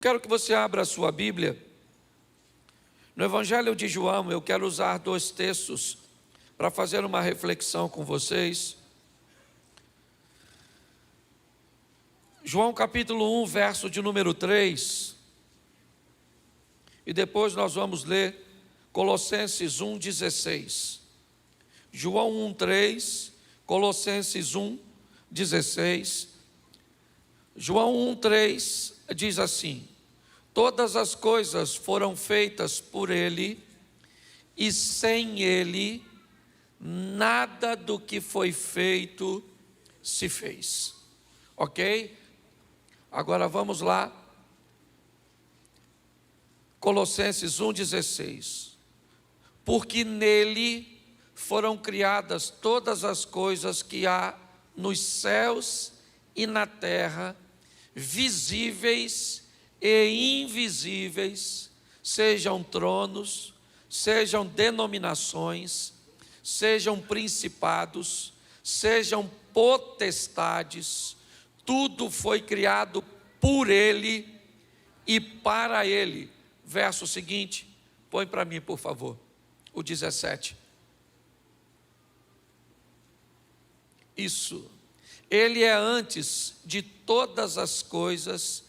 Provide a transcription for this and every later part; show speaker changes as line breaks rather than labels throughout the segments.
Quero que você abra a sua Bíblia. No Evangelho de João, eu quero usar dois textos para fazer uma reflexão com vocês. João capítulo 1, verso de número 3. E depois nós vamos ler Colossenses 1, 16. João 1, 3, Colossenses 1, 16. João 1, 3 diz assim: todas as coisas foram feitas por Ele, e sem Ele, nada do que foi feito se fez. Ok? Agora vamos lá. Colossenses 1,16. Porque nele foram criadas todas as coisas que há nos céus e na terra, visíveis e invisíveis, sejam tronos, sejam denominações, sejam principados, sejam potestades, tudo foi criado por Ele e para Ele. Verso seguinte, põe para mim, por favor, o 17. Isso. Ele é antes de todas as coisas,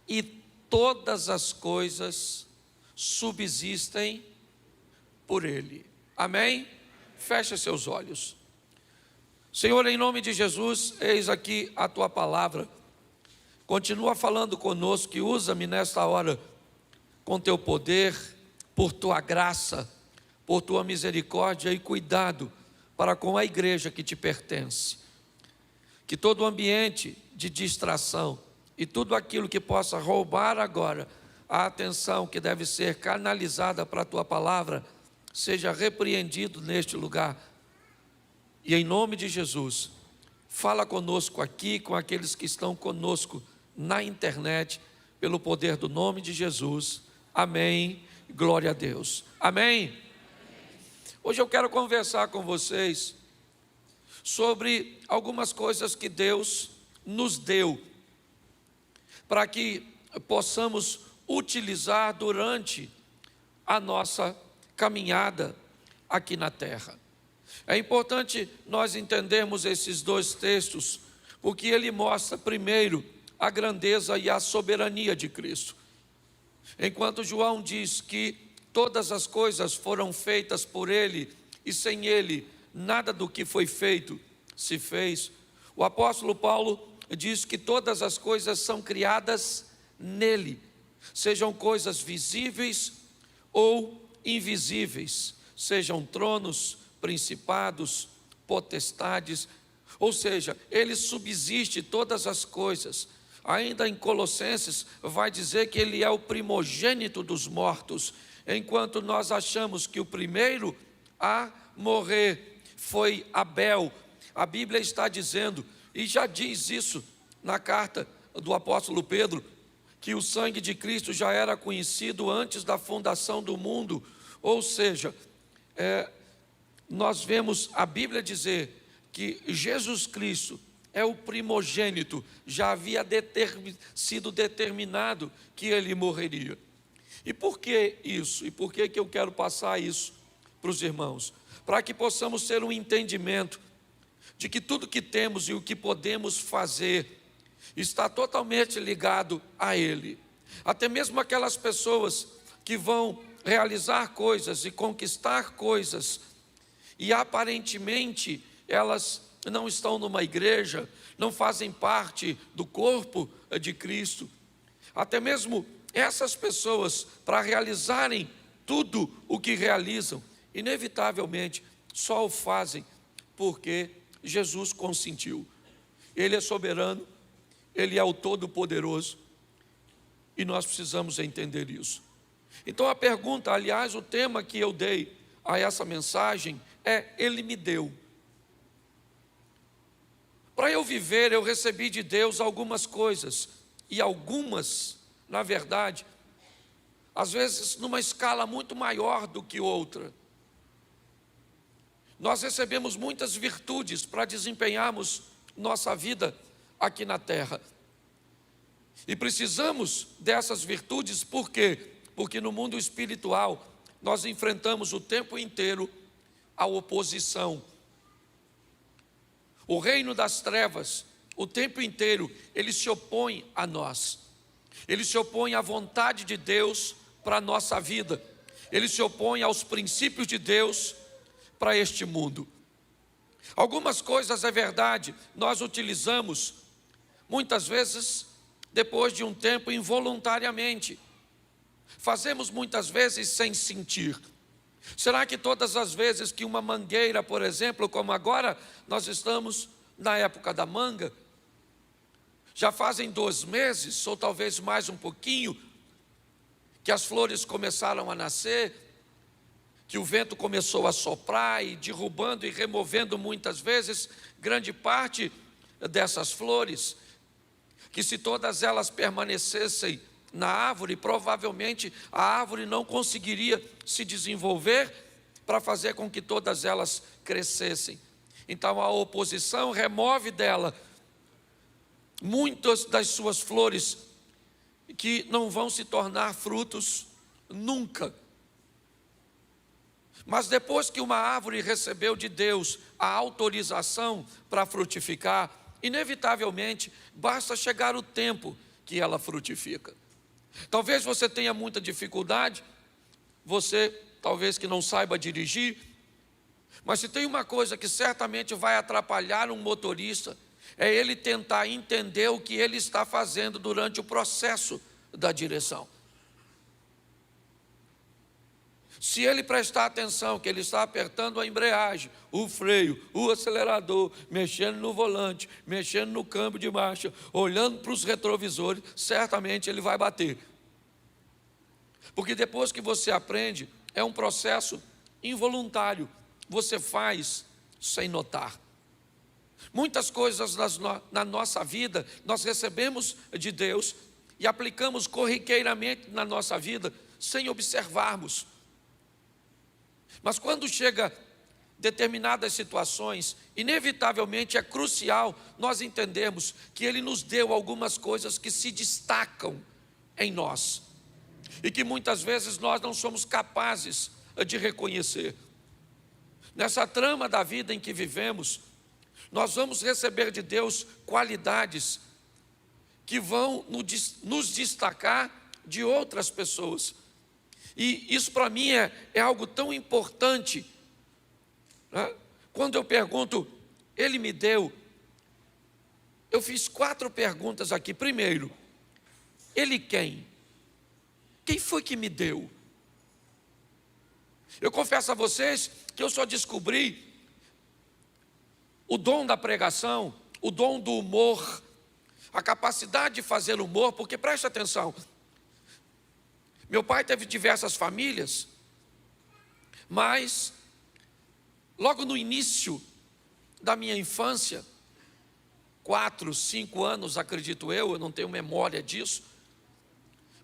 e todas as coisas subsistem por Ele. Amém? Feche seus olhos. Senhor, em nome de Jesus, eis aqui a Tua palavra. Continua falando conosco e usa-me nesta hora com Teu poder, por Tua graça, por Tua misericórdia e cuidado para com a igreja que Te pertence. Que todo o ambiente de distração e tudo aquilo que possa roubar agora a atenção que deve ser canalizada para a Tua palavra, seja repreendido neste lugar. E em nome de Jesus, fala conosco aqui, com aqueles que estão conosco na internet, pelo poder do nome de Jesus. Amém. Glória a Deus. Amém. Hoje eu quero conversar com vocês sobre algumas coisas que Deus nos deu para que possamos utilizar durante a nossa caminhada aqui na terra. É importante nós entendermos esses dois textos, porque ele mostra primeiro a grandeza e a soberania de Cristo. Enquanto João diz que todas as coisas foram feitas por Ele, e sem Ele nada do que foi feito se fez, o apóstolo Paulo diz que todas as coisas são criadas nele, sejam coisas visíveis ou invisíveis, sejam tronos, principados, potestades, ou seja, ele subsiste todas as coisas. Ainda em Colossenses vai dizer que ele é o primogênito dos mortos, enquanto nós achamos que o primeiro a morrer foi Abel. A Bíblia está dizendo, e já diz isso na carta do apóstolo Pedro, que o sangue de Cristo já era conhecido antes da fundação do mundo. Ou seja, nós vemos a Bíblia dizer que Jesus Cristo é o primogênito, já havia sido determinado que ele morreria. E por que isso? E por que eu quero passar isso para os irmãos? Para que possamos ter um entendimento de que tudo que temos e o que podemos fazer está totalmente ligado a Ele. Até mesmo aquelas pessoas que vão realizar coisas e conquistar coisas, e aparentemente elas não estão numa igreja, não fazem parte do corpo de Cristo. Até mesmo essas pessoas, para realizarem tudo o que realizam, inevitavelmente só o fazem porque Jesus consentiu. Ele é soberano, Ele é o Todo-Poderoso, e nós precisamos entender isso. Então a pergunta, aliás, o tema que eu dei a essa mensagem é: Ele me deu. Para eu viver, eu recebi de Deus algumas coisas, e algumas, na verdade, às vezes numa escala muito maior do que outra. Nós recebemos muitas virtudes para desempenharmos nossa vida aqui na terra. E precisamos dessas virtudes, por quê? Porque no mundo espiritual nós enfrentamos o tempo inteiro a oposição. O reino das trevas, o tempo inteiro, ele se opõe a nós. Ele se opõe à vontade de Deus para a nossa vida. Ele se opõe aos princípios de Deus para este mundo. Algumas coisas, é verdade, nós utilizamos muitas vezes depois de um tempo involuntariamente. Fazemos muitas vezes sem sentir. Será que todas as vezes que uma mangueira, por exemplo, como agora nós estamos na época da manga, já fazem 2 meses, ou talvez mais um pouquinho, que as flores começaram a nascer, que o vento começou a soprar e derrubando e removendo muitas vezes grande parte dessas flores, que se todas elas permanecessem na árvore, provavelmente a árvore não conseguiria se desenvolver para fazer com que todas elas crescessem. Então a oposição remove dela muitas das suas flores que não vão se tornar frutos nunca. Mas depois que uma árvore recebeu de Deus a autorização para frutificar, inevitavelmente basta chegar o tempo que ela frutifica. Talvez você tenha muita dificuldade, você talvez que não saiba dirigir, mas se tem uma coisa que certamente vai atrapalhar um motorista, é ele tentar entender o que ele está fazendo durante o processo da direção. Se ele prestar atenção que ele está apertando a embreagem, o freio, o acelerador, mexendo no volante, mexendo no câmbio de marcha, olhando para os retrovisores, certamente ele vai bater. Porque depois que você aprende, é um processo involuntário, você faz sem notar. Muitas coisas na nossa vida nós recebemos de Deus e aplicamos corriqueiramente na nossa vida sem observarmos. Mas quando chega determinadas situações, inevitavelmente é crucial nós entendermos que Ele nos deu algumas coisas que se destacam em nós e que muitas vezes nós não somos capazes de reconhecer. Nessa trama da vida em que vivemos, nós vamos receber de Deus qualidades que vão nos destacar de outras pessoas. E isso para mim é algo tão importante, né? Quando eu pergunto, Ele me deu, eu fiz 4 perguntas aqui. Primeiro, Ele quem? Quem foi que me deu? Eu confesso a vocês que eu só descobri o dom da pregação, o dom do humor, a capacidade de fazer humor, porque preste atenção, meu pai teve diversas famílias, mas logo no início da minha infância, 4, 5 anos, acredito eu não tenho memória disso,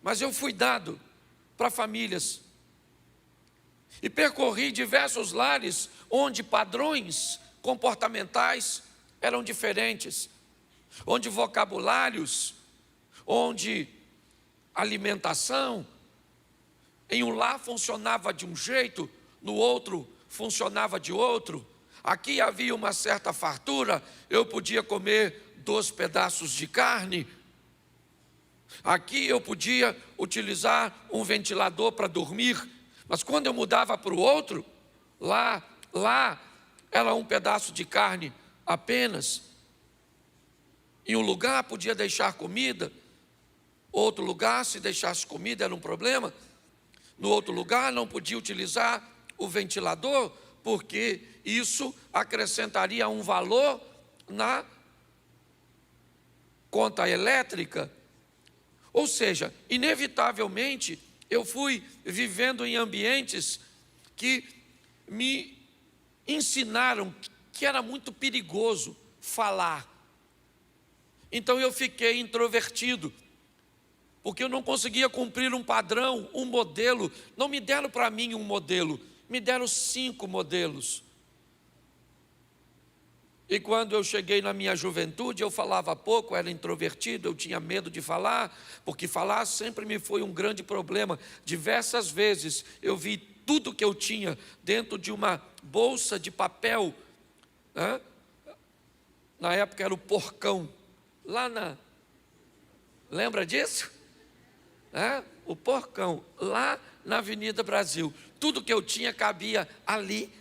mas eu fui dado para famílias e percorri diversos lares onde padrões comportamentais eram diferentes, onde vocabulários, onde alimentação, em um lar funcionava de um jeito, no outro funcionava de outro. Aqui havia uma certa fartura, eu podia comer 2 pedaços de carne. Aqui eu podia utilizar um ventilador para dormir, mas quando eu mudava para o outro, lá era um pedaço de carne apenas. Em um lugar podia deixar comida, outro lugar, se deixasse comida era um problema. No outro lugar não podia utilizar o ventilador, porque isso acrescentaria um valor na conta elétrica. Ou seja, inevitavelmente eu fui vivendo em ambientes que me ensinaram que era muito perigoso falar. Então eu fiquei introvertido, porque eu não conseguia cumprir um padrão, um modelo. Não me deram para mim um modelo, me deram 5 modelos. E quando eu cheguei na minha juventude, eu falava pouco, era introvertido, eu tinha medo de falar, porque falar sempre me foi um grande problema. Diversas vezes eu vi tudo que eu tinha dentro de uma bolsa de papel, né? Na época era o porcão, lembra disso? O porcão, lá na Avenida Brasil. Tudo que eu tinha cabia ali,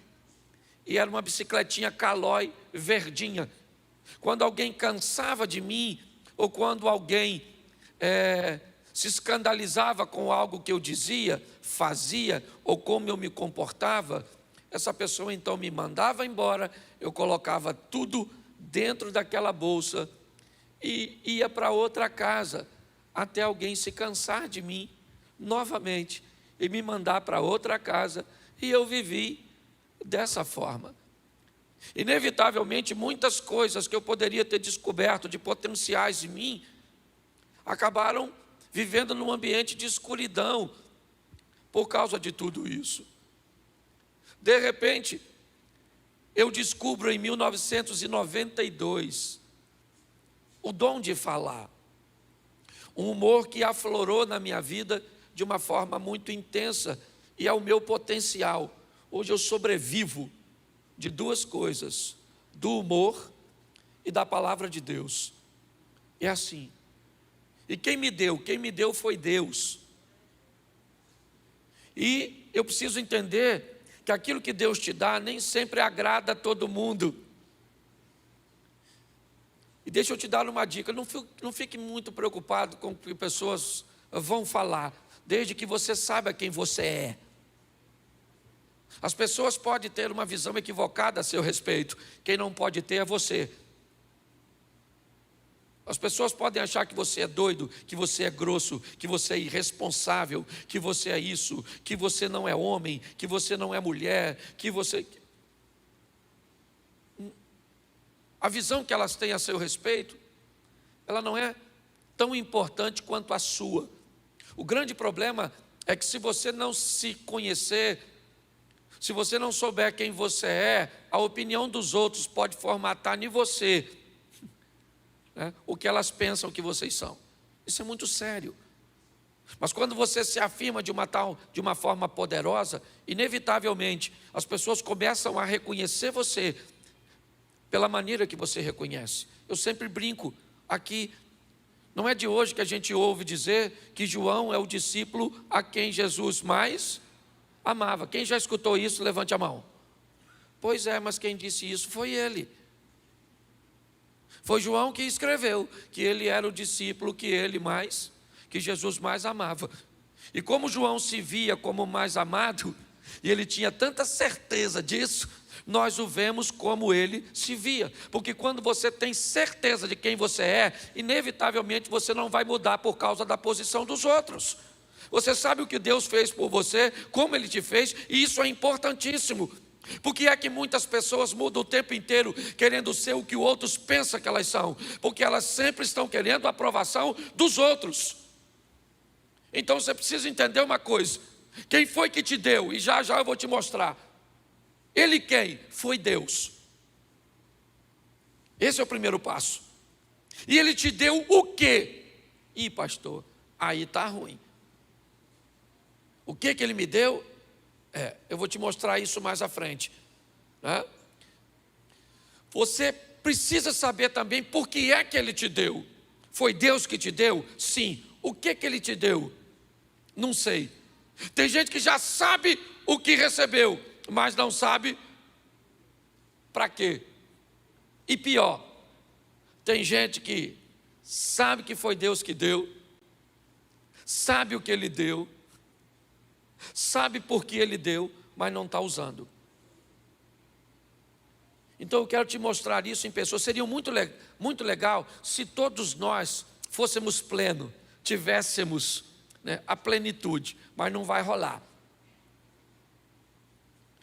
e era uma bicicletinha Caloi verdinha. Quando alguém cansava de mim, ou quando alguém se escandalizava com algo que eu dizia, fazia, ou como eu me comportava, essa pessoa então me mandava embora, eu colocava tudo dentro daquela bolsa e ia para outra casa, até alguém se cansar de mim novamente e me mandar para outra casa, e eu vivi dessa forma. Inevitavelmente, muitas coisas que eu poderia ter descoberto de potenciais em mim, acabaram vivendo num ambiente de escuridão, por causa de tudo isso. De repente, eu descubro em 1992, o dom de falar. Um humor que aflorou na minha vida de uma forma muito intensa, e é o meu potencial. Hoje eu sobrevivo de duas coisas, do humor e da palavra de Deus. É assim. E quem me deu foi Deus. E eu preciso entender que aquilo que Deus te dá nem sempre agrada a todo mundo. E deixa eu te dar uma dica, não fique muito preocupado com o que pessoas vão falar, desde que você saiba quem você é. As pessoas podem ter uma visão equivocada a seu respeito, quem não pode ter é você. As pessoas podem achar que você é doido, que você é grosso, que você é irresponsável, que você é isso, que você não é homem, que você não é mulher, que você... A visão que elas têm a seu respeito, ela não é tão importante quanto a sua. O grande problema é que se você não se conhecer, se você não souber quem você é, a opinião dos outros pode formatar em você, né, o que elas pensam que vocês são. Isso é muito sério. Mas quando você se afirma de uma forma poderosa, inevitavelmente as pessoas começam a reconhecer você pela maneira que você reconhece. Eu sempre brinco aqui, não é de hoje que a gente ouve dizer que João é o discípulo a quem Jesus mais amava. Quem já escutou isso, levante a mão. Pois é, mas quem disse isso foi ele. Foi João que escreveu que ele era o discípulo que Jesus mais amava. E como João se via como mais amado, e ele tinha tanta certeza disso, nós o vemos como ele se via. Porque quando você tem certeza de quem você é, inevitavelmente você não vai mudar por causa da posição dos outros. Você sabe o que Deus fez por você, como Ele te fez, e isso é importantíssimo. Porque é que muitas pessoas mudam o tempo inteiro querendo ser o que os outros pensam que elas são? Porque elas sempre estão querendo a aprovação dos outros. Então você precisa entender uma coisa: quem foi que te deu? E já já eu vou te mostrar. Ele quem? Foi Deus. Esse é o primeiro passo. E Ele te deu o quê? Ih, pastor, aí está ruim. O que Ele me deu? Eu vou te mostrar isso mais à frente, né? Você precisa saber também por que é que Ele te deu. Foi Deus que te deu? Sim. O que Ele te deu? Não sei. Tem gente que já sabe o que recebeu, mas não sabe para quê. E pior, tem gente que sabe que foi Deus que deu, sabe o que Ele deu, sabe por que Ele deu, mas não está usando. Então eu quero te mostrar isso em pessoas. Seria muito legal se todos nós fôssemos plenos, tivéssemos, né, a plenitude, mas não vai rolar.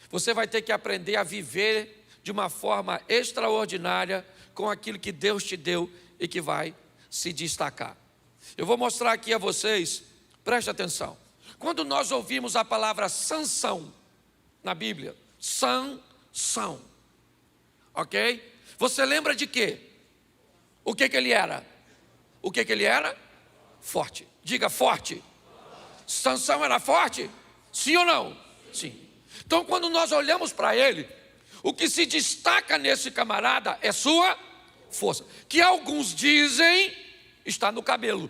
Você vai ter que aprender a viver de uma forma extraordinária com aquilo que Deus te deu e que vai se destacar. Eu vou mostrar aqui a vocês, preste atenção. Quando nós ouvimos a palavra Sansão na Bíblia, Sansão, ok? Você lembra de quê? O que ele era? O que ele era? Forte. Diga forte. Sansão era forte? Sim ou não? Sim. Então, quando nós olhamos para ele, o que se destaca nesse camarada é sua força, que alguns dizem está no cabelo.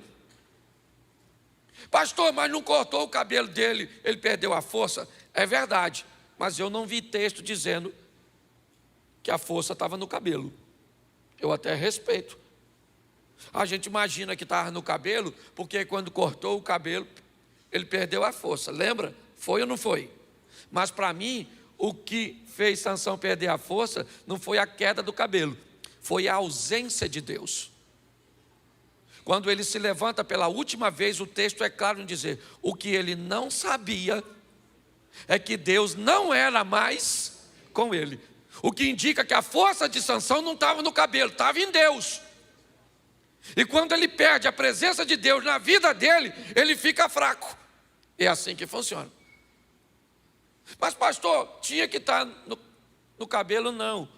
Pastor, mas não cortou o cabelo dele, ele perdeu a força. É verdade, mas eu não vi texto dizendo que a força estava no cabelo. Eu até respeito. A gente imagina que estava no cabelo, porque quando cortou o cabelo, ele perdeu a força. Lembra? Foi ou não foi? Mas para mim, o que fez Sansão perder a força não foi a queda do cabelo, foi a ausência de Deus. Quando ele se levanta pela última vez, o texto é claro em dizer: o que ele não sabia é que Deus não era mais com ele. O que indica que a força de Sansão não estava no cabelo, estava em Deus. E quando ele perde a presença de Deus na vida dele, ele fica fraco. É assim que funciona. Mas pastor, tinha que estar no cabelo? Não.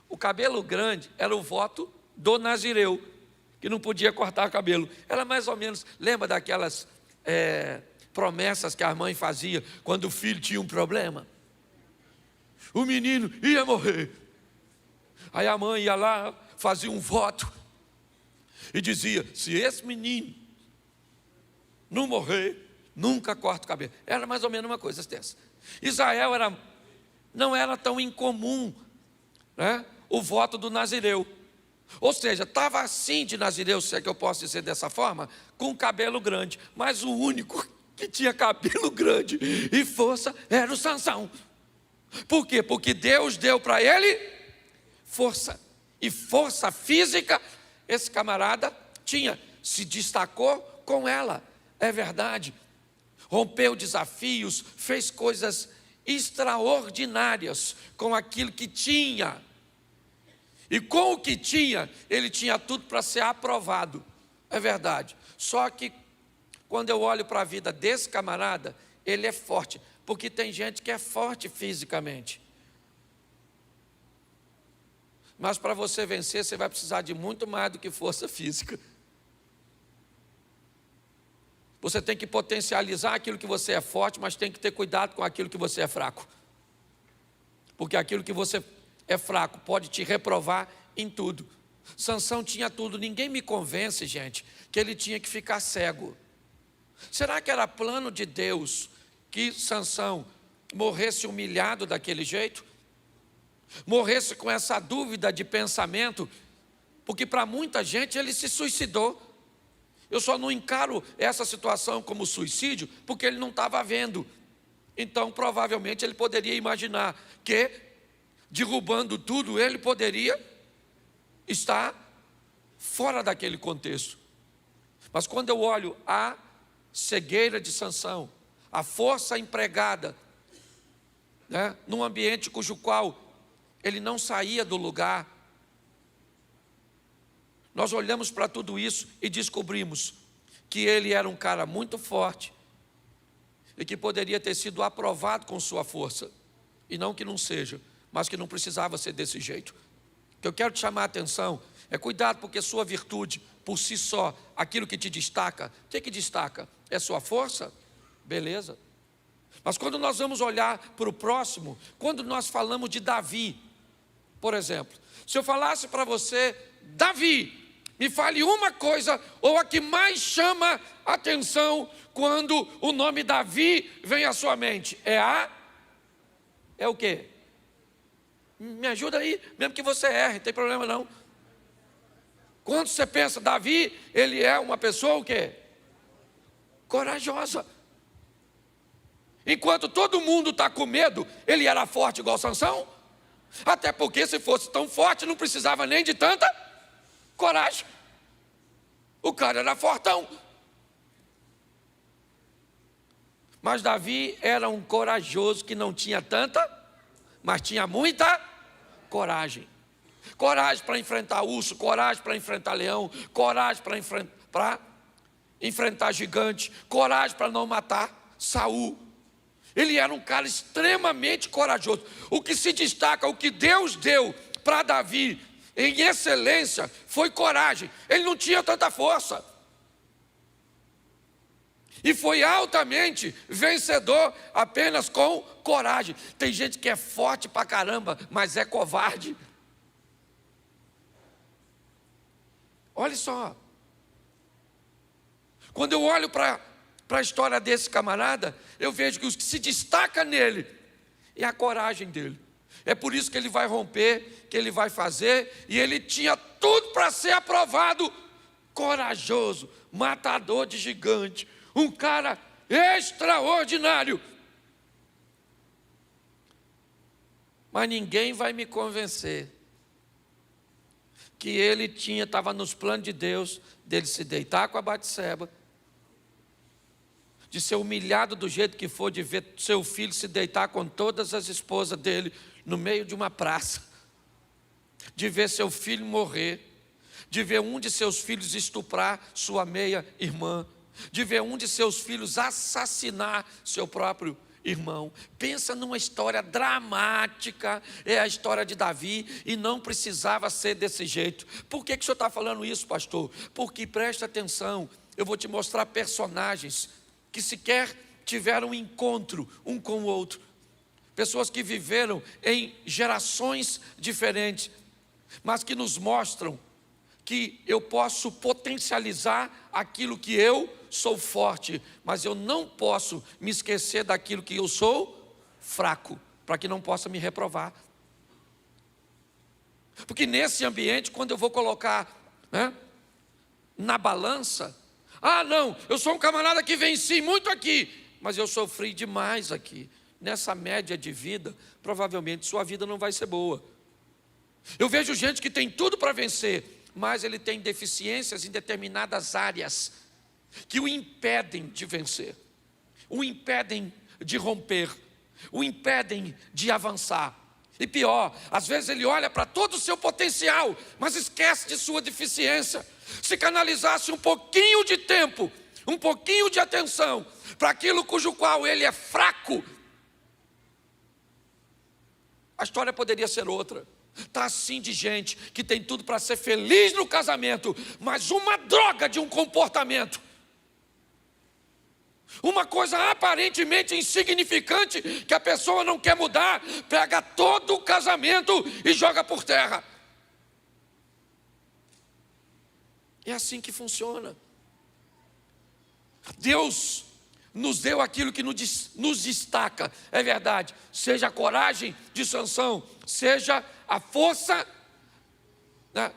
O cabelo grande era o voto do nazireu, que não podia cortar cabelo. Era mais ou menos, lembra daquelas promessas que a mãe fazia quando o filho tinha um problema? O menino ia morrer. Aí a mãe ia lá, fazia um voto e dizia: se esse menino não morrer, nunca corta o cabelo. Era mais ou menos uma coisa dessa. Israel não era tão incomum, né, o voto do nazireu. Ou seja, estava assim de nazireu, se é que eu posso dizer dessa forma, com cabelo grande. Mas o único que tinha cabelo grande e força era o Sansão. Por quê? Porque Deus deu para ele força. E força física, esse camarada tinha, se destacou com ela. É verdade. Rompeu desafios, fez coisas extraordinárias com aquilo que tinha. E com o que tinha, ele tinha tudo para ser aprovado. É verdade. Só que quando eu olho para a vida desse camarada, ele é forte. Porque tem gente que é forte fisicamente. Mas para você vencer, você vai precisar de muito mais do que força física. Você tem que potencializar aquilo que você é forte, mas tem que ter cuidado com aquilo que você é fraco. Porque aquilo que você é fraco pode te reprovar em tudo. Sansão tinha tudo. Ninguém me convence, gente, que ele tinha que ficar cego. Será que era plano de Deus que Sansão morresse humilhado daquele jeito? Morresse com essa dúvida de pensamento? Porque para muita gente ele se suicidou. Eu só não encaro essa situação como suicídio porque ele não estava vendo. Então provavelmente ele poderia imaginar que, derrubando tudo, ele poderia estar fora daquele contexto. Mas quando eu olho a cegueira de Sansão, a força empregada, né, num ambiente cujo qual ele não saía do lugar, nós olhamos para tudo isso e descobrimos que ele era um cara muito forte e que poderia ter sido aprovado com sua força. E não que não seja, mas que não precisava ser desse jeito. O que eu quero te chamar a atenção é cuidado, porque sua virtude, por si só, aquilo que te destaca, o que destaca? É sua força? Beleza. Mas quando nós vamos olhar para o próximo, quando nós falamos de Davi, por exemplo, se eu falasse para você, Davi, me fale uma coisa, ou a que mais chama atenção quando o nome Davi vem à sua mente, é o quê? Me ajuda aí, mesmo que você erre, não tem problema não. Quando você pensa Davi, ele é uma pessoa o quê? Corajosa. Enquanto todo mundo está com medo, ele era forte igual Sansão. Até porque se fosse tão forte, não precisava nem de tanta coragem. O cara era fortão. Mas Davi era um corajoso que não tinha tanta, mas tinha muita coragem. Coragem para enfrentar urso, coragem para enfrentar leão, coragem para enfrentar gigante, coragem para não matar Saul. Ele era um cara extremamente corajoso. O que se destaca, o que Deus deu para Davi, em excelência foi coragem. Ele não tinha tanta força. E foi altamente vencedor apenas com coragem. Tem gente que é forte pra caramba, mas é covarde. Olha só. Quando eu olho para a história desse camarada, eu vejo que o que se destaca nele é a coragem dele. É por isso que ele vai romper, que ele vai fazer, e ele tinha tudo para ser aprovado. Corajoso, matador de gigante, um cara extraordinário. Mas ninguém vai me convencer que ele estava nos planos de Deus, dele se deitar com a Batseba, de ser humilhado do jeito que for, de ver seu filho se deitar com todas as esposas dele no meio de uma praça, de ver seu filho morrer, de ver um de seus filhos estuprar sua meia-irmã, de ver um de seus filhos assassinar seu próprio irmão. Pensa numa história dramática, é a história de Davi, e não precisava ser desse jeito. Por que o senhor está falando isso, pastor? Porque, presta atenção, eu vou te mostrar personagens que sequer tiveram encontro um com o outro, pessoas que viveram em gerações diferentes, mas que nos mostram que eu posso potencializar aquilo que eu sou forte, mas eu não posso me esquecer daquilo que eu sou fraco, para que não possa me reprovar. Porque nesse ambiente, quando eu vou colocar, né, na balança, não, eu sou um camarada que venci muito aqui, mas eu sofri demais aqui. Nessa média de vida, provavelmente sua vida não vai ser boa. Eu vejo gente que tem tudo para vencer, mas ele tem deficiências em determinadas áreas que o impedem de vencer, o impedem de romper, o impedem de avançar. E pior, às vezes ele olha para todo o seu potencial, mas esquece de sua deficiência. Se canalizasse um pouquinho de tempo, um pouquinho de atenção para aquilo cujo qual ele é fraco, a história poderia ser outra. Está assim de gente que tem tudo para ser feliz no casamento, mas uma droga de um comportamento, uma coisa aparentemente insignificante que a pessoa não quer mudar, pega todo o casamento e joga por terra. É assim que funciona. Deus nos deu aquilo que nos destaca, é verdade, seja a coragem de Sansão, seja a força, né,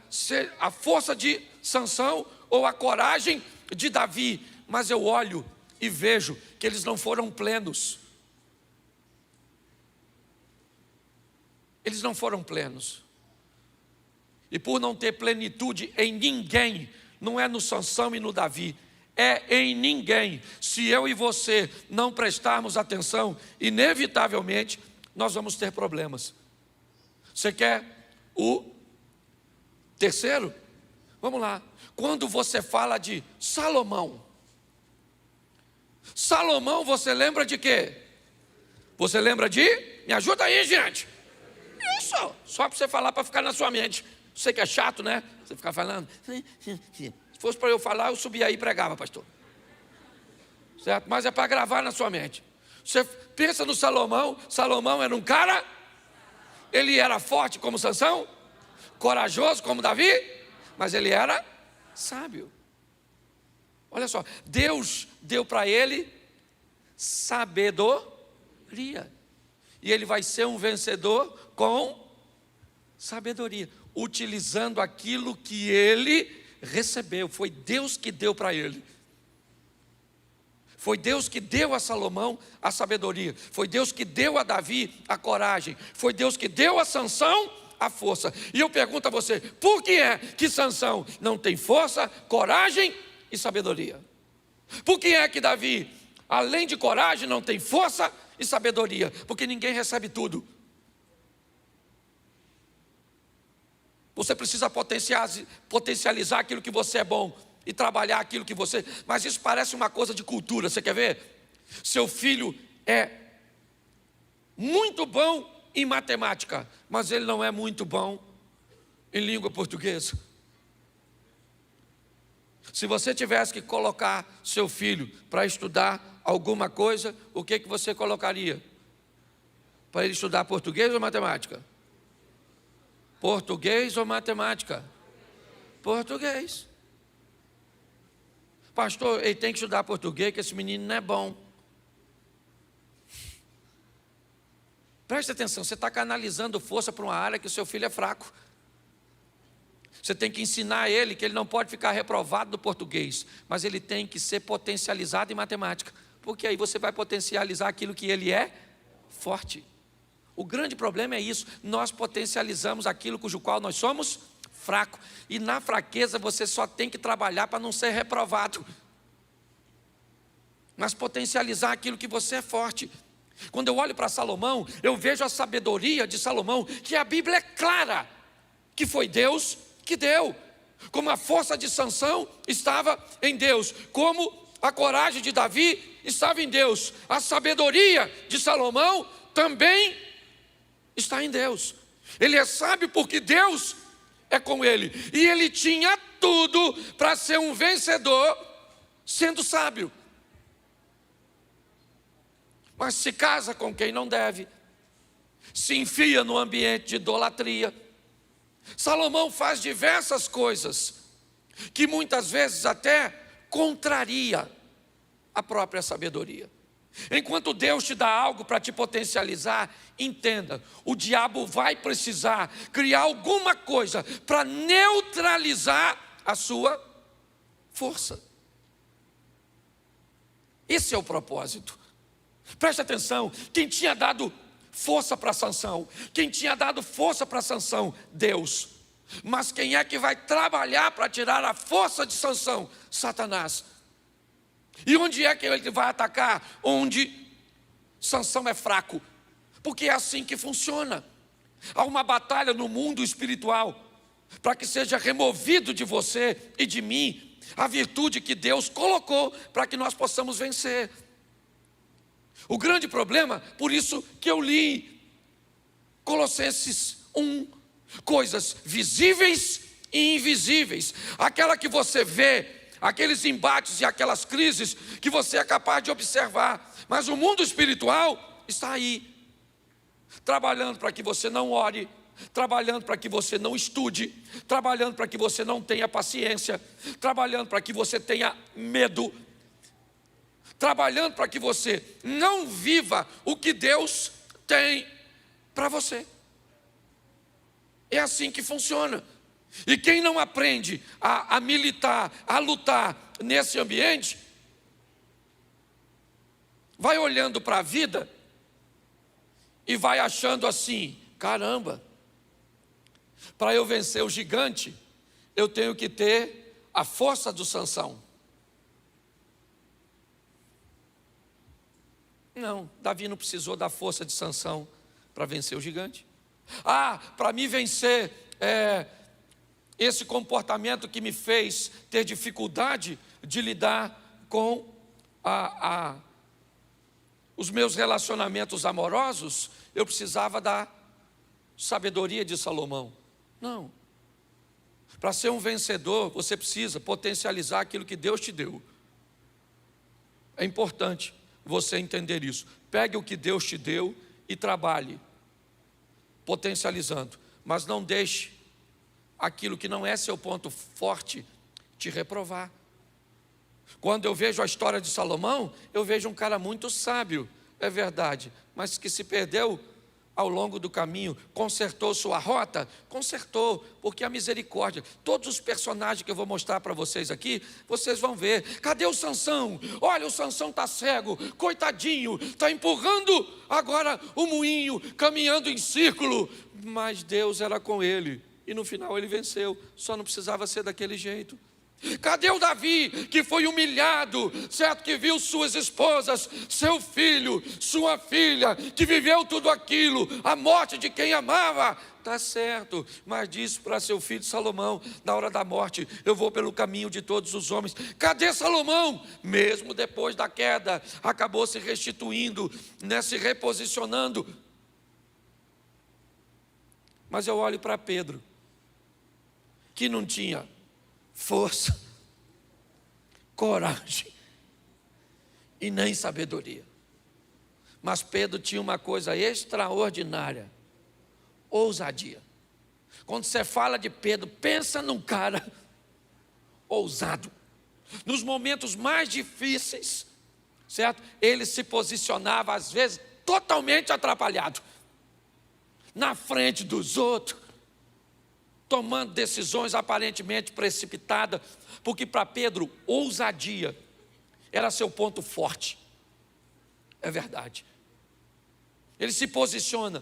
a força de Sansão ou a coragem de Davi, mas eu olho e vejo que eles não foram plenos. Eles não foram plenos. E por não ter plenitude em ninguém, não é no Sansão e no Davi, é em ninguém. Se eu e você não prestarmos atenção, inevitavelmente nós vamos ter problemas. Você quer o terceiro? Vamos lá. Quando você fala de Salomão, você lembra de quê? Você lembra de? Me ajuda aí, gente. Isso, só para você falar, para ficar na sua mente. Sei que é chato, né? Você ficar falando. Se fosse para eu falar, eu subia aí e pregava, pastor. Certo? Mas é para gravar na sua mente. Você pensa no Salomão. Salomão era um cara, ele era forte como Sansão, corajoso como Davi, mas ele era sábio. Olha só, Deus deu para ele sabedoria. E ele vai ser um vencedor com sabedoria, utilizando aquilo que ele recebeu. Foi Deus que deu para ele. Foi Deus que deu a Salomão a sabedoria. Foi Deus que deu a Davi a coragem. Foi Deus que deu a Sansão a força. E eu pergunto a você, por que é que Sansão não tem força, coragem e sabedoria? Por que é que Davi, além de coragem, não tem força e sabedoria? Porque ninguém recebe tudo. Você precisa potencializar aquilo que você é bom e trabalhar aquilo que você... Mas isso parece uma coisa de cultura, você quer ver? Seu filho é muito bom em matemática, mas ele não é muito bom em língua portuguesa? Se você tivesse que colocar seu filho para estudar alguma coisa, o que você colocaria? Para ele estudar português ou matemática? Português ou matemática? Português. Pastor, ele tem que estudar português, que esse menino não é bom. Preste atenção, você está canalizando força para uma área que o seu filho é fraco. Você tem que ensinar ele que ele não pode ficar reprovado no português, mas ele tem que ser potencializado em matemática, porque aí você vai potencializar aquilo que ele é forte. O grande problema é isso, nós potencializamos aquilo cujo qual nós somos fraco, e na fraqueza você só tem que trabalhar para não ser reprovado, mas potencializar aquilo que você é forte. Quando eu olho para Salomão, eu vejo a sabedoria de Salomão, que a Bíblia é clara, que foi Deus que deu, como a força de Sansão estava em Deus, como a coragem de Davi estava em Deus, a sabedoria de Salomão também está em Deus. Ele é sábio porque Deus é com ele, e ele tinha tudo para ser um vencedor sendo sábio, mas se casa com quem não deve, se enfia no ambiente de idolatria. Salomão faz diversas coisas que muitas vezes até contraria a própria sabedoria. Enquanto Deus te dá algo para te potencializar, entenda, o diabo vai precisar criar alguma coisa para neutralizar a sua força. Esse é o propósito. Preste atenção, quem tinha dado força para Sansão, quem tinha dado força para Sansão? Deus. Mas quem é que vai trabalhar para tirar a força de Sansão? Satanás. E onde é que ele vai atacar? Onde Sansão é fraco, porque é assim que funciona. Há uma batalha no mundo espiritual para que seja removido de você e de mim a virtude que Deus colocou para que nós possamos vencer. O grande problema, por isso que eu li Colossenses 1, coisas visíveis e invisíveis, aquela que você vê, aqueles embates e aquelas crises que você é capaz de observar, mas o mundo espiritual está aí, trabalhando para que você não ore, trabalhando para que você não estude, trabalhando para que você não tenha paciência, trabalhando para que você tenha medo, trabalhando para que você não viva o que Deus tem para você. É assim que funciona. E quem não aprende a militar, a lutar nesse ambiente, vai olhando para a vida e vai achando assim: caramba, para eu vencer o gigante, eu tenho que ter a força do Sansão. Não, Davi não precisou da força de Sansão para vencer o gigante. Para me vencer esse comportamento que me fez ter dificuldade de lidar com os meus relacionamentos amorosos, eu precisava da sabedoria de Salomão. Não. Para ser um vencedor, você precisa potencializar aquilo que Deus te deu. É importante você entender isso. Pegue o que Deus te deu e trabalhe potencializando, mas não deixe aquilo que não é seu ponto forte te reprovar. Quando eu vejo a história de Salomão, eu vejo um cara muito sábio, é verdade, mas que se perdeu ao longo do caminho. Consertou sua rota? Consertou, porque a misericórdia. Todos os personagens que eu vou mostrar para vocês aqui, vocês vão ver. Cadê o Sansão? Olha, o Sansão está cego, coitadinho, está empurrando agora o moinho, caminhando em círculo, mas Deus era com ele, e no final ele venceu, só não precisava ser daquele jeito. Cadê o Davi, que foi humilhado, certo? Que viu suas esposas, seu filho, sua filha, que viveu tudo aquilo, a morte de quem amava. Está certo, mas disse para seu filho Salomão, na hora da morte: eu vou pelo caminho de todos os homens. Cadê Salomão? Mesmo depois da queda, acabou se restituindo, se reposicionando. Mas eu olho para Pedro, que não tinha força, coragem e nem sabedoria. Mas Pedro tinha uma coisa extraordinária: ousadia. Quando você fala de Pedro, pensa num cara ousado. Nos momentos mais difíceis, certo? Ele se posicionava, às vezes, totalmente atrapalhado, na frente dos outros, tomando decisões aparentemente precipitadas, porque para Pedro, ousadia era seu ponto forte. É verdade. Ele se posiciona,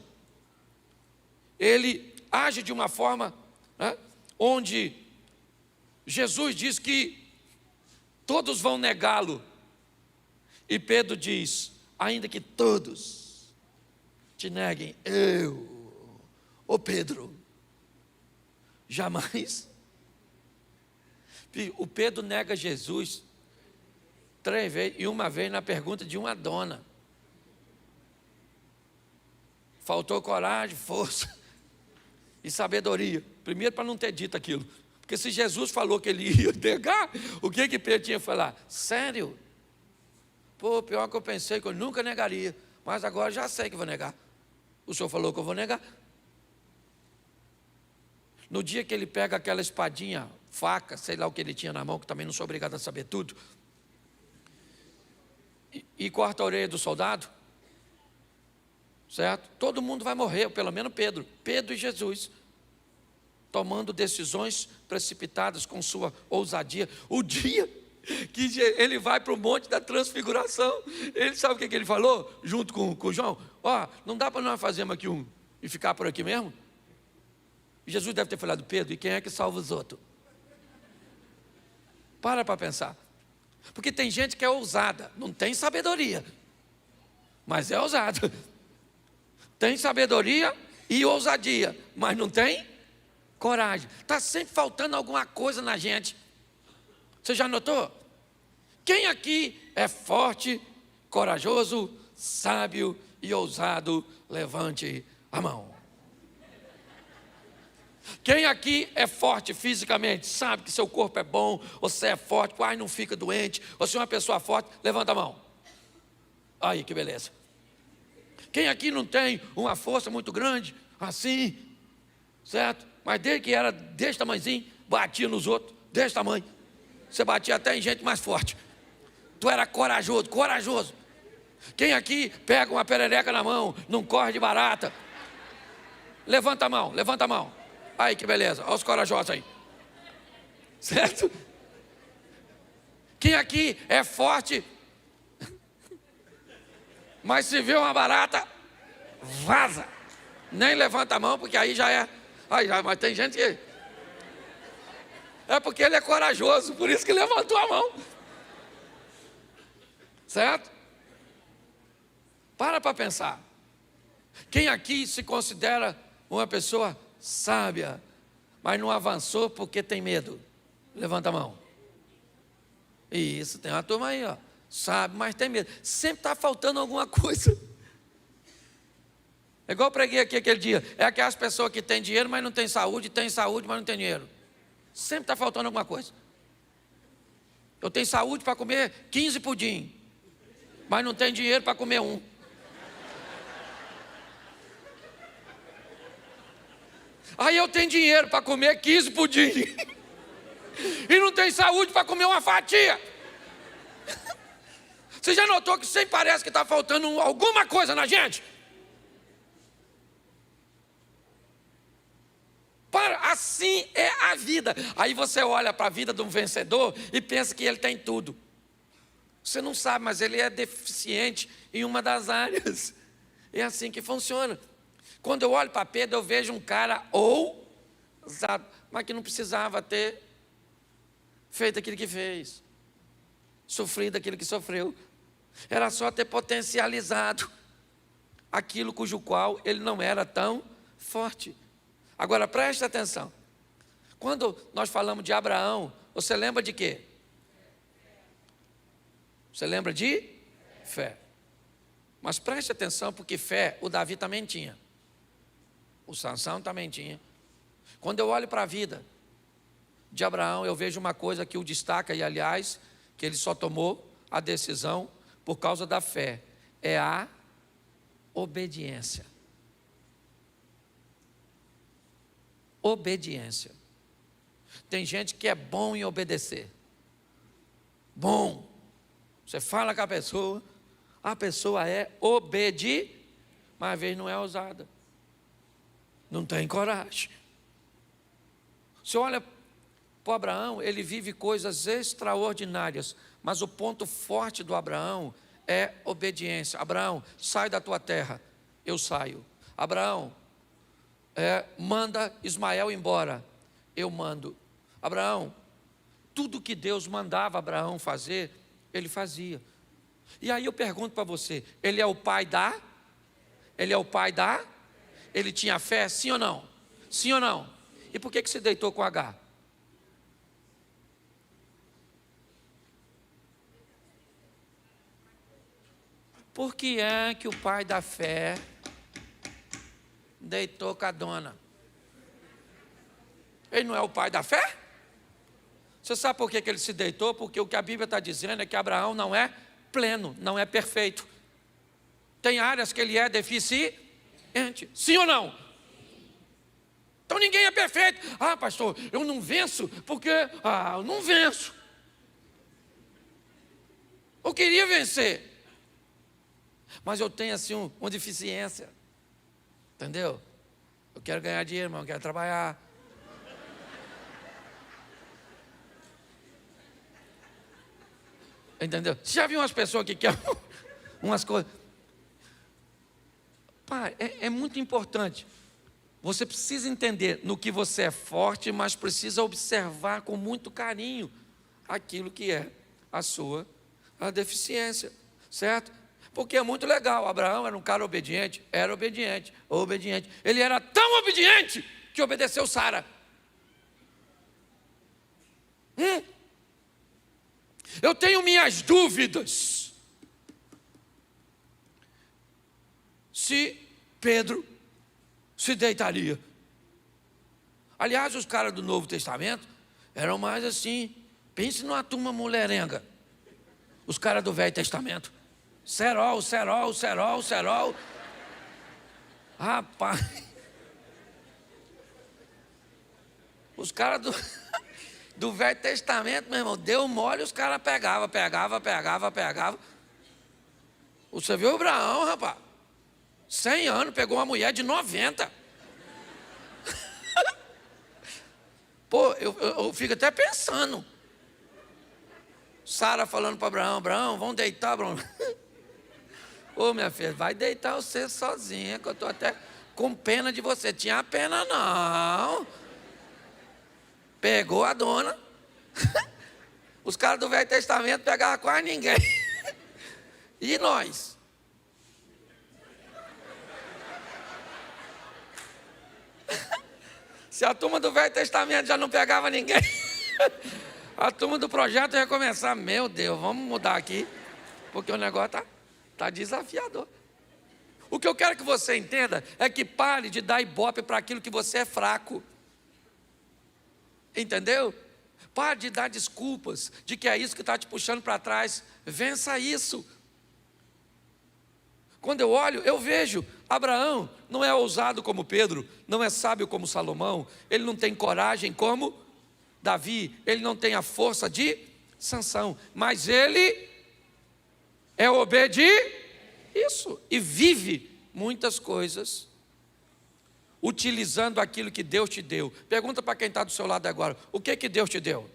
ele age de uma forma, né, onde Jesus diz que todos vão negá-lo, e Pedro diz: ainda que todos te neguem, ô Pedro, jamais. O Pedro nega Jesus 3 vezes, e uma vez na pergunta de uma dona. Faltou coragem, força e sabedoria. Primeiro, para não ter dito aquilo. Porque se Jesus falou que ele ia negar, o que Pedro tinha que falar? Sério? Pô, pior que eu pensei que eu nunca negaria, mas agora já sei que vou negar. O senhor falou que eu vou negar. No dia que ele pega aquela espadinha, faca, sei lá o que ele tinha na mão, que também não sou obrigado a saber tudo, e corta a orelha do soldado, certo? Todo mundo vai morrer, pelo menos Pedro e Jesus, tomando decisões precipitadas com sua ousadia. O dia que ele vai para o Monte da Transfiguração, ele sabe o que ele falou, junto com João? Ó, não dá para nós fazermos aqui e ficar por aqui mesmo? E Jesus deve ter falado: Pedro, e quem é que salva os outros? Para pensar. Porque tem gente que é ousada, não tem sabedoria, mas é ousado. Tem sabedoria e ousadia, mas não tem coragem. Está sempre faltando alguma coisa na gente. Você já notou? Quem aqui é forte, corajoso, sábio e ousado? Levante a mão. Quem aqui é forte fisicamente, sabe que seu corpo é bom, você é forte, não fica doente, você é uma pessoa forte? Levanta a mão. Aí, que beleza. Quem aqui não tem uma força muito grande, assim, certo? Mas desde que era desse tamanhozinho, batia nos outros, desse tamanho. Você batia até em gente mais forte. Tu era corajoso. Quem aqui pega uma perereca na mão, não corre de barata? Levanta a mão. Aí, que beleza, olha os corajosos aí. Certo? Quem aqui é forte, mas se vê uma barata, vaza. Nem levanta a mão, porque aí já é. Mas tem gente que... É porque ele é corajoso, por isso que levantou a mão. Certo? Para pensar. Quem aqui se considera uma pessoa sábia, mas não avançou porque tem medo? Levanta a mão. Isso, tem uma turma aí, ó. Sabe, mas tem medo. Sempre está faltando alguma coisa. É igual eu preguei aqui aquele dia. É aquelas pessoas que têm dinheiro, mas não têm saúde, mas não tem dinheiro. Sempre está faltando alguma coisa. Eu tenho saúde para comer 15 pudim, mas não tenho dinheiro para comer um. Aí eu tenho dinheiro para comer 15 pudim e não tenho saúde para comer uma fatia. Você já notou que sempre parece que está faltando alguma coisa na gente? Assim é a vida. Aí você olha para a vida de um vencedor e pensa que ele tem tudo. Você não sabe, mas ele é deficiente em uma das áreas. É assim que funciona. Quando eu olho para Pedro, eu vejo um cara ousado, mas que não precisava ter feito aquilo que fez, sofrido aquilo que sofreu. Era só ter potencializado aquilo cujo qual ele não era tão forte. Agora preste atenção. Quando nós falamos de Abraão, você lembra de quê? Você lembra de fé. Mas preste atenção, porque fé o Davi também tinha. O Sansão também tinha. Quando eu olho para a vida de Abraão, eu vejo uma coisa que o destaca, e aliás, que ele só tomou a decisão por causa da fé, é a obediência. Obediência. Tem gente que é bom em obedecer. Bom. Você fala com a pessoa é obediente, mas às vezes não é ousada. Não tem coragem. Você olha para o Abraão, ele vive coisas extraordinárias, mas o ponto forte do Abraão é obediência. Abraão, sai da tua terra. Eu saio. Abraão, manda Ismael embora. Eu mando. Abraão, tudo que Deus mandava Abraão fazer, ele fazia. E aí eu pergunto para você, ele é o pai da? Ele é o pai da? Ele tinha fé, sim ou não? Sim ou não? E por que se deitou com H? Por que é que o pai da fé deitou com a dona? Ele não é o pai da fé? Você sabe por que ele se deitou? Porque o que a Bíblia está dizendo é que Abraão não é pleno, não é perfeito. Tem áreas que ele é deficiente. Sim ou não? Então ninguém é perfeito. Ah, pastor, eu não venço porque eu não venço. Eu queria vencer, mas eu tenho assim uma deficiência. Entendeu? Eu quero ganhar dinheiro, irmão, eu quero trabalhar. Entendeu? Você já viu umas pessoas que querem umas coisas? Pai, é muito importante. Você precisa entender no que você é forte, mas precisa observar com muito carinho aquilo que é a deficiência, certo? Porque é muito legal. Abraão era um cara obediente, obediente. Ele era tão obediente que obedeceu Sara. Eu tenho minhas dúvidas se Pedro se deitaria. Aliás, os caras do Novo Testamento eram mais assim, pense numa turma mulherenga. Os caras do Velho Testamento. Serol. Rapaz. Os caras do Velho Testamento, meu irmão, deu mole, os caras pegavam. Você viu o Abraão, rapaz? 100 anos, pegou uma mulher de 90. Pô, eu fico até pensando. Sara falando para Abraão, vamos deitar, Abraão. Ô, minha filha, vai deitar você sozinha, que eu estou até com pena de você. Tinha pena não. Pegou a dona. Os caras do Velho Testamento pegavam quase ninguém. E nós? Se a turma do Velho Testamento já não pegava ninguém, a turma do projeto ia começar. Meu Deus, vamos mudar aqui, porque o negócio tá desafiador. O que eu quero que você entenda é que pare de dar ibope para aquilo que você é fraco. Entendeu? Pare de dar desculpas de que é isso que está te puxando para trás. Vença isso. Quando eu olho, eu vejo Abraão não é ousado como Pedro, não é sábio como Salomão, ele não tem coragem como Davi, ele não tem a força de Sansão, mas ele é obediente, isso, e vive muitas coisas, utilizando aquilo que Deus te deu. Pergunta para quem está do seu lado agora, o que Deus te deu?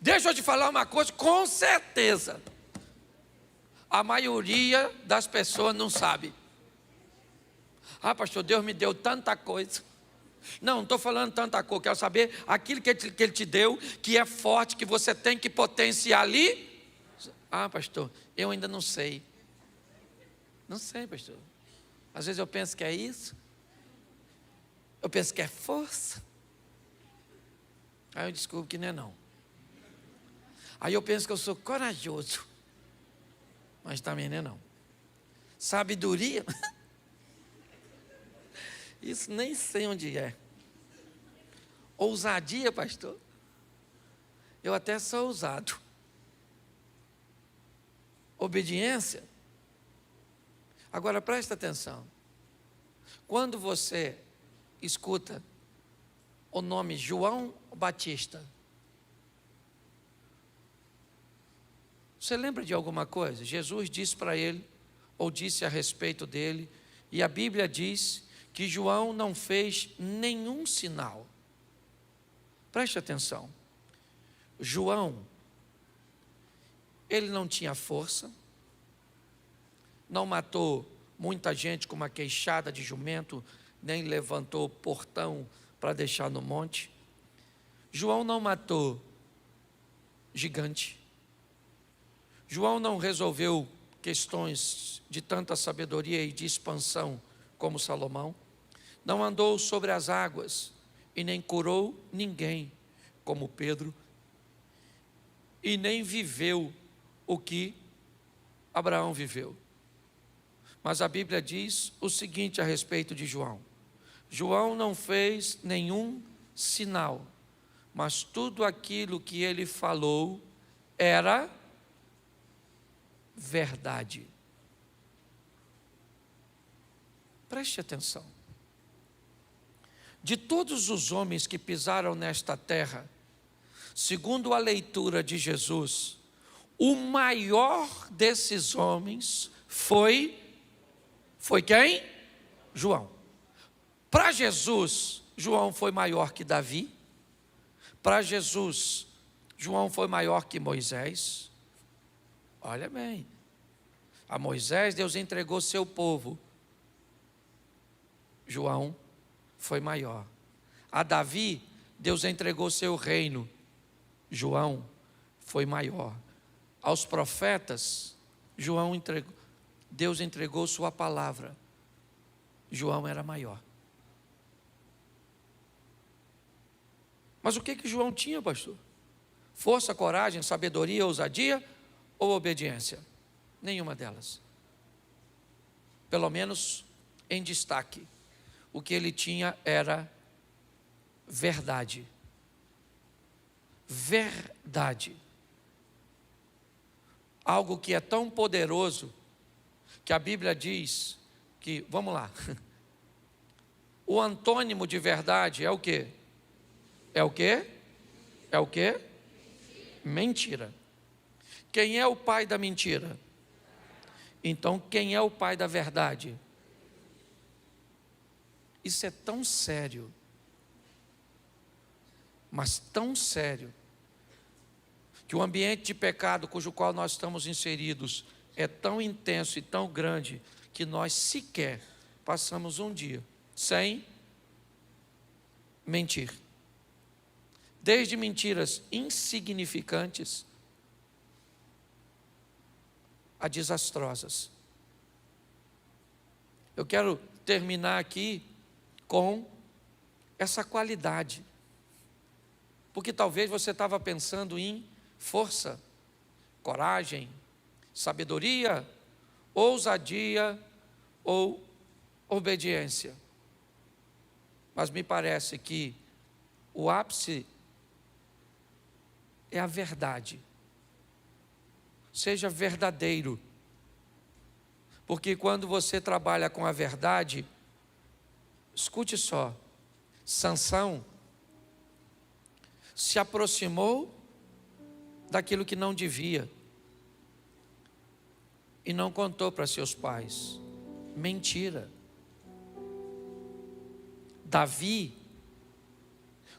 Deixa eu te falar uma coisa, com certeza, a maioria das pessoas não sabe. Ah, pastor, Deus me deu tanta coisa. Não estou falando tanta coisa, quero saber aquilo que Ele te deu, que é forte, que você tem que potencializar. Ah, pastor, eu ainda não sei. Não sei, pastor. Às vezes eu penso que é isso. Eu penso que é força. Aí eu descubro que não é não. Aí eu penso que eu sou corajoso. Mas também não é não. Sabedoria. Isso nem sei onde é. Ousadia, pastor? Eu até sou ousado. Obediência? Agora presta atenção. Quando você escuta o nome João Batista, você lembra de alguma coisa? Jesus disse para ele, ou disse a respeito dele, e a Bíblia diz que João não fez nenhum sinal. Preste atenção. João, ele não tinha força, não matou muita gente com uma queixada de jumento, nem levantou portão para deixar no monte. João não matou gigante. João não resolveu questões de tanta sabedoria e de expansão como Salomão. Não andou sobre as águas e nem curou ninguém como Pedro. E nem viveu o que Abraão viveu. Mas a Bíblia diz o seguinte a respeito de João: João não fez nenhum sinal, mas tudo aquilo que ele falou era verdade. Preste atenção. De todos os homens que pisaram nesta terra, segundo a leitura de Jesus, o maior desses homens foi quem? João. Para Jesus, João foi maior que Davi. Para Jesus, João foi maior que Moisés. Olha bem, a Moisés Deus entregou seu povo. João foi maior. A Davi Deus entregou seu reino. João foi maior. Aos profetas, Deus entregou sua palavra. João era maior. Mas o que João tinha, pastor? Força, coragem, sabedoria, ousadia ou obediência? Nenhuma delas. Pelo menos em destaque. O que ele tinha era verdade. Verdade. Algo que é tão poderoso que a Bíblia diz que, vamos lá, o antônimo de verdade é o quê? É o quê? É o quê? Mentira. Quem é o pai da mentira? Então, quem é o pai da verdade? Isso é tão sério, mas tão sério, que o ambiente de pecado cujo qual nós estamos inseridos é tão intenso e tão grande, que nós sequer passamos um dia sem mentir. Desde mentiras insignificantes a desastrosas. Eu quero terminar aqui com essa qualidade, porque talvez você estava pensando em força, coragem, sabedoria, ousadia ou obediência. Mas me parece que o ápice é a verdade. Seja verdadeiro. Porque quando você trabalha com a verdade, escute só, Sansão se aproximou daquilo que não devia e não contou para seus pais. Mentira. Davi,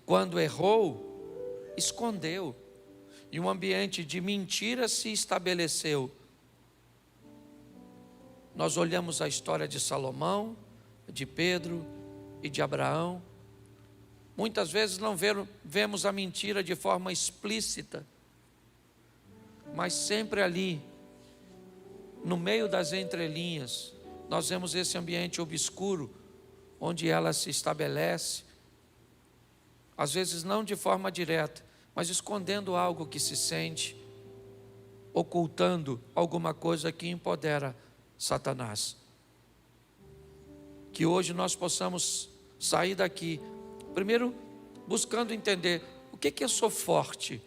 quando errou, escondeu, e um ambiente de mentira se estabeleceu. Nós olhamos a história de Salomão, de Pedro e de Abraão. Muitas vezes não vemos a mentira de forma explícita, mas sempre ali, no meio das entrelinhas, nós vemos esse ambiente obscuro, onde ela se estabelece, às vezes não de forma direta, mas escondendo algo que se sente, ocultando alguma coisa que empodera Satanás. Que hoje nós possamos sair daqui, primeiro buscando entender o que eu sou forte,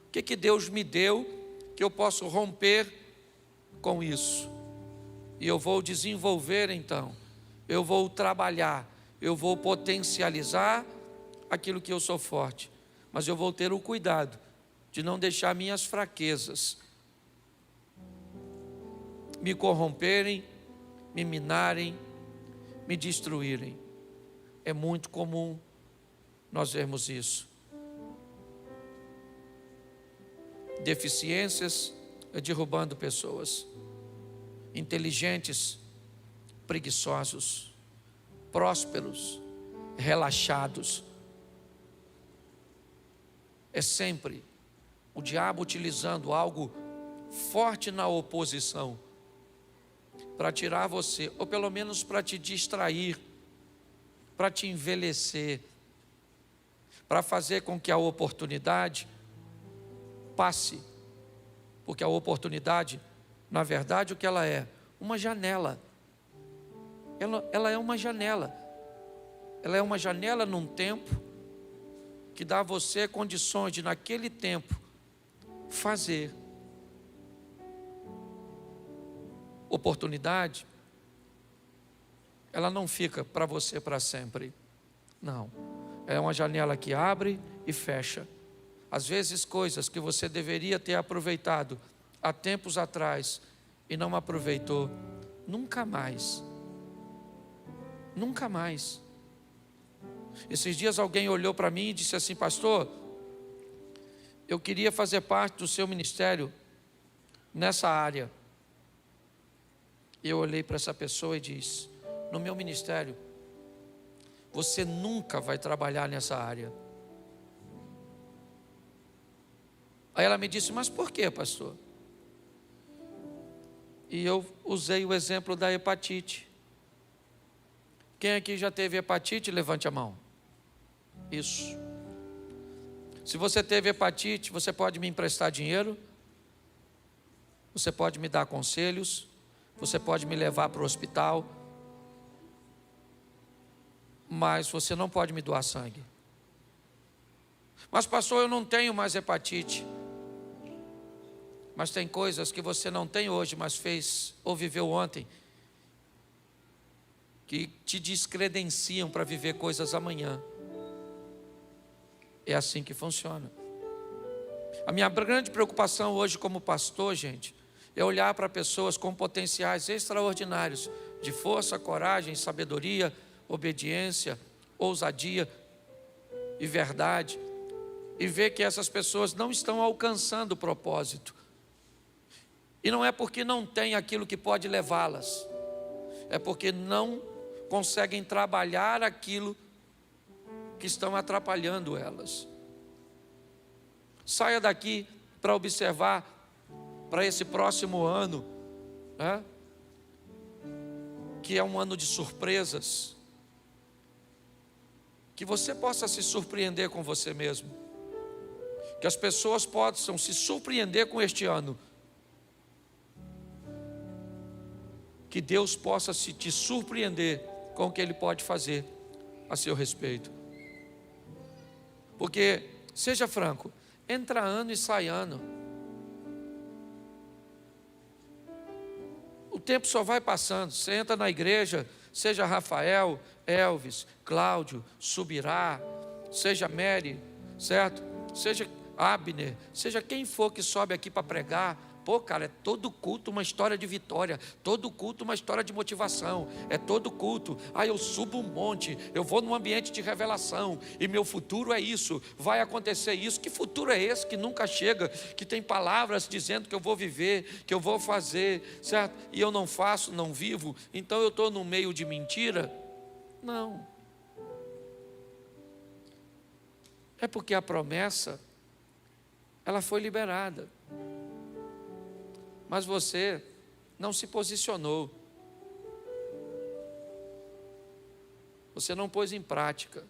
o que Deus me deu, que eu posso romper com isso. E eu vou desenvolver então, eu vou trabalhar, eu vou potencializar aquilo que eu sou forte. Mas eu vou ter o cuidado de não deixar minhas fraquezas me corromperem, me minarem, me destruírem. É muito comum nós vermos isso. Deficiências derrubando pessoas. Inteligentes, preguiçosos. Prósperos, relaxados. É sempre o diabo utilizando algo forte na oposição para tirar você, ou pelo menos para te distrair, para te envelhecer, para fazer com que a oportunidade passe, porque a oportunidade, na verdade, o que ela é? Uma janela. Ela é uma janela. Ela é uma janela num tempo que dá a você condições de, naquele tempo, fazer. Oportunidade, ela não fica para você para sempre. Não. É uma janela que abre e fecha. Às vezes coisas que você deveria ter aproveitado há tempos atrás e não aproveitou, nunca mais. Nunca mais. Esses dias alguém olhou para mim e disse assim: pastor, eu queria fazer parte do seu ministério nessa área. Eu olhei para essa pessoa e disse: no meu ministério, você nunca vai trabalhar nessa área. Aí ela me disse: mas por quê, pastor? E eu usei o exemplo da hepatite. Quem aqui já teve hepatite, levante a mão. Isso. Se você teve hepatite, você pode me emprestar dinheiro, você pode me dar conselhos, você pode me levar para o hospital, mas você não pode me doar sangue. Mas pastor, eu não tenho mais hepatite. Mas tem coisas que você não tem hoje, mas fez ou viveu ontem, que te descredenciam para viver coisas amanhã. É assim que funciona. A minha grande preocupação hoje como pastor, gente, é olhar para pessoas com potenciais extraordinários, de força, coragem, sabedoria, obediência, ousadia e verdade, e ver que essas pessoas não estão alcançando o propósito. E não é porque não tem aquilo que pode levá-las, é porque não conseguem trabalhar aquilo que estão atrapalhando elas. Saia daqui para observar para esse próximo ano, né? Que é um ano de surpresas, que você possa se surpreender com você mesmo, que as pessoas possam se surpreender com este ano, que Deus possa se te surpreender com o que Ele pode fazer a seu respeito. Porque, seja franco, entra ano e sai ano. O tempo só vai passando. Você entra na igreja, seja Rafael, Elvis, Cláudio, Subirá, seja Mary, certo? Seja Abner, seja quem for que sobe aqui para pregar. Pô, cara, é todo culto uma história de vitória, todo culto uma história de motivação, é todo culto. Eu subo um monte, eu vou num ambiente de revelação, e meu futuro é isso, vai acontecer isso. Que futuro é esse que nunca chega, que tem palavras dizendo que eu vou viver, que eu vou fazer, certo? E eu não faço, não vivo, então eu estou no meio de mentira? Não. É porque a promessa, ela foi liberada. Mas você não se posicionou. Você não pôs em prática.